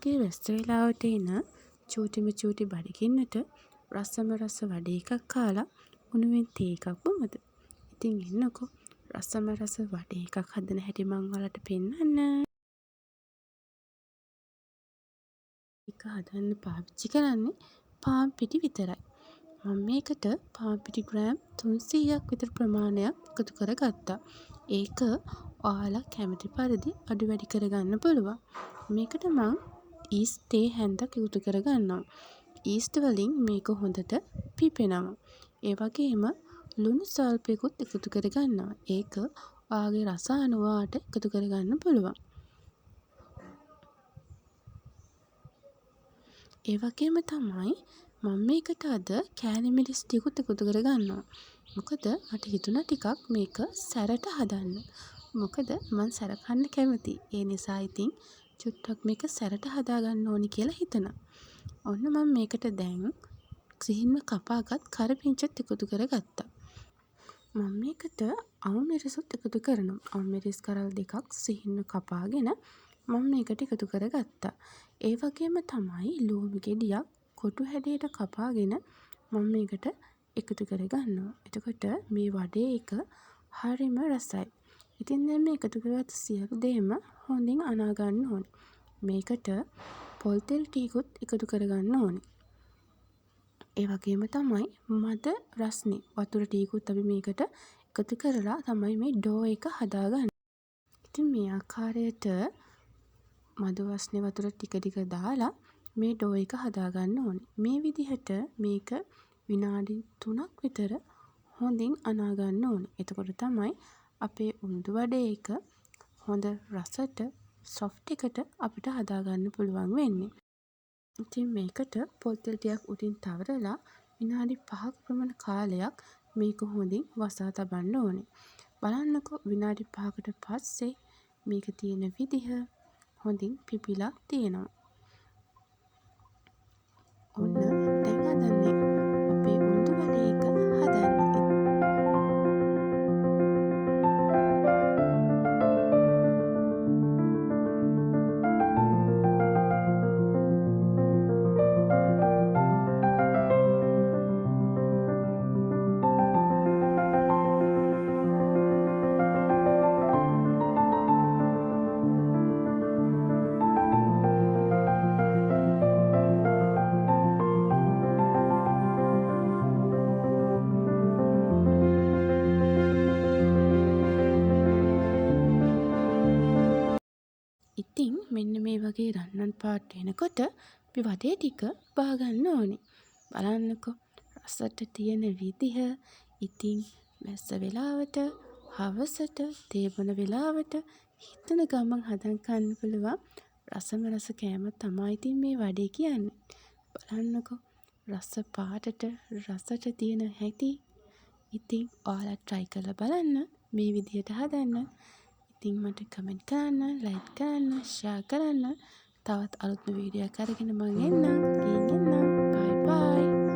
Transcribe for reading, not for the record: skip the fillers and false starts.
වගේ වැස්ස වෙලාවට එන චූටිම චූටි බඩගින්නට රසම රස වඩේ එකක් කාලා උණුවෙන් තේ එකක් බොමුද? ඉතින් එන්නකෝ රසම රස වඩේ එකක් හදන හැටි මං ඔයාලට පෙන්නන්න. ඒක හදන්න පාවිච්චි කරන්නේ පාන් පිටි විතරයි. මම මේකට පාන් පිටි ග්‍රෑම් 300ක් විතර ප්‍රමාණයක් එකතු කරගත්තා. ඒක ඔයාලා කැමති පරිදි අඩු වැඩි කරගන්න පුළුවන්. මේකට මං ඊස්ට් තේ හැන්දක් එකතු කරගන්නවා. ඊස්ට් වලින් මේක හොඳට පිපෙනවා. ඒ වගේම ලුණු සල්පයකුත් එකතු කරගන්නවා. ඒක ඔයාගේ රස අනුව ඔයාට එකතු කරගන්න පුළුවන්. ඒ වගේම තමයි මම මේකට අද කෑලි මිරිස් ටිකුත් එකතු කරගන්නවා. මොකද මට හිතුණා ටිකක් මේක සැරට හදන්න. මොකද මං සැර කන්න කැමතියි. ඒ නිසා ඉතින් චුට්ටක් මේක සැරට හදාගන්න ඕනි කියලා හිතුණා. ඔන්න මම මේකට දැන් සිහින්ම කපාගත් කරපිංචත් එකතු කරගත්තා. මම මේකට අවු මිරිසුත් එකතු කරනවා. අවු මිරිස් කරල් දෙකක් සිහින්ම කපාගෙන මම මේකට එකතු කරගත්තා. ඒ වගේම තමයි ලුණු ගෙඩියක් කොටු හැඩයට කපාගෙන මම මේකට එකතු කරගන්නවා. එතකොට මේ වඩේ එක හරිම රසයි. ඉතින් දැන් මේ එකතු කරගත්ත සියලු දේම හොඳින් අනා ගන්න ඕනේ. මේකට පොල් තෙල් ටිකකුත් එකතු කරගන්න ඕනේ. ඒ වගේම තමයි මද රස්නේ වතුර ටිකකුත් අපි මේකට එකතු කරලා තමයි මේ ඩෝ එක හදාගන්නේ. ඉතින් මේ ආකාරයට මද රස්නේ වතුර ටික ටික දාලා මේ ඩෝ එක හදාගන්න ඕනේ. මේ විදිහට මේක විනාඩි 3ක් විතර හොඳින් අනා ගන්න ඕනේ. එතකොට තමයි අපේ උණුදු වඩේ එක හොඳ රසට සොෆ්ට් එකට අපිට හදාගන්න පුළුවන් වෙන්නේ. ඉතින් මේකට පොල් තෙල් ටිකක් උඩින් තවරලා විනාඩි 5ක ප්‍රමාණ කාලයක් මේක හොඳින් වසා තබන්න ඕනේ. බලන්නකෝ විනාඩි 5කට පස්සේ මේක තියෙන විදිහ හොඳින් පිපිලා තියෙනවා. ඔන්න දැන් හදන්නේ අපේ උණුදු වඩේ එක හදන්න. ඉතින් මෙන්න මේ වගේ රන්වන් පාට එනකොට අපි වඩේ ටික බාගන්න ඕනේ. බලන්නකෝ රසට තියෙන විදිහ. ඉතින් මැස්ස වෙලාවට, හවසට, තේ බොන වෙලාවට හිතුන ගමන් හදන් කන්න පුළුවන් රසම රස කෑම තමයි ඉතින් මේ වඩේ කියන්නේ. බලන්නකෝ රස පාටට රසට තියෙන හැටි. ඉතින් ඔයාලා try කරලා බලන්න මේ විදිහට හදන්න. ඉතින් මට කමෙන්ට් කරන්න, ලයික් කරන්න, ෂෙයා කරන්න. තවත් අලුත්ම වීඩියෝ එකක් අරගෙන මම එන්නම්. ගිහින් එන්නම්. බයි බයි.